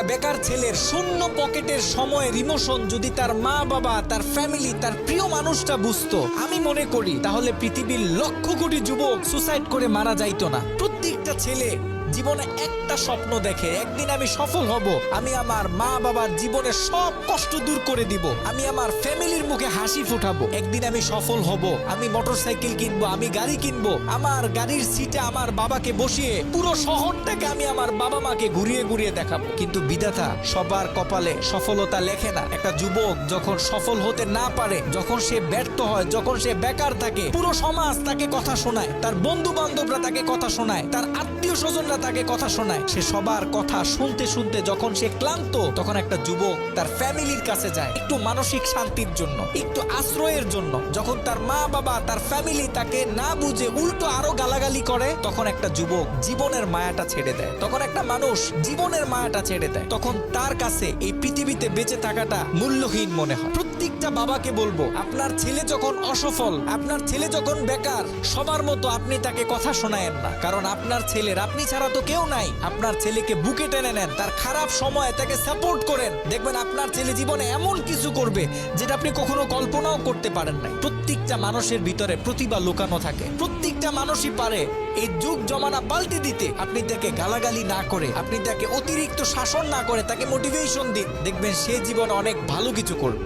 বেকার ছেলের শূন্য পকেটের সময়ের ইমোশন যদি তার মা বাবা, তার ফ্যামিলি, তার প্রিয় মানুষটা বুঝতো, আমি মনে করি তাহলে পৃথিবীর লক্ষ কোটি যুবক সুসাইড করে মারা যাইতো না। প্রত্যেকটা ছেলে জীবনে একটা স্বপ্ন দেখে, একদিন আমি সফল হব, আমি আমার মা বাবার জীবনের সব কষ্ট দূর করে দিব, আমি আমার ফ্যামিলির মুখে হাসি ফোটাবো। একদিন আমি সফল হব, আমি মোটরসাইকেল কিনবো, আমি গাড়ি কিনবো, আমার গাড়ির সিটে আমার বাবাকে বসিয়ে পুরো শহরটাকে আমি আমার বাবা মাকে ঘুরিয়ে ঘুরিয়ে দেখাবো। কিন্তু বিধাতা সবার কপালে সফলতা লেখে না। একটা যুবক যখন সফল হতে না পারে, যখন সে ব্যর্থ হয়, যখন সে বেকার থাকে, পুরো সমাজ তাকে কথা শোনায়, তার বন্ধু বান্ধবরা তাকে কথা শোনায়, তার আত্মীয় স্বজনরা তাকে কথা শোনায়। সে সবার কথা শুনতে শুনতে যখন সে ক্লান্ত, তখন একটা যুবক তার ফ্যামিলির কাছে যায় একটু মানসিক শান্তির জন্য, একটু আশ্রয়ের জন্য। যখন তার মা বাবা, তার ফ্যামিলি তাকে না বুঝে উল্টো আরো গালাগালি করে, তখন একটা যুবক জীবনের মায়াটা ছেড়ে দেয়, তখন একটা মানুষ জীবনের মায়াটা ছেড়ে দেয়, তখন তার কাছে এই পৃথিবীতে বেঁচে থাকাটা মূল্যহীন মনে হয়। প্রত্যেকটা বাবাকে বলবো, আপনার ছেলে যখন অসফল, আপনার ছেলে যখন বেকার, সবার মতো আপনি তাকে কথা শোনায়েন না, কারণ আপনার ছেলের আপনি ছাড়া তো কেউ নাই। আপনার ছেলেকে বুকে টেনে নেন, তার খারাপ সময়ে তাকে সাপোর্ট করেন, দেখবেন আপনার ছেলে জীবনে এমন কিছু করবে যেটা আপনি কখনো কল্পনাও করতে পারেন নাই। প্রত্যেকটা মানুষের ভিতরে প্রতিভা লুকানো থাকে, প্রত্যেকটা মানুষই পারে এই যুগ জমানা পাল্টে দিতে। আপনি তাকে গালাগালি না করে, আপনি তাকে অতিরিক্ত শাসন না করে, তাকে মোটিভেশন দিন, দেখবেন সে জীবনে অনেক ভালো কিছু করবে।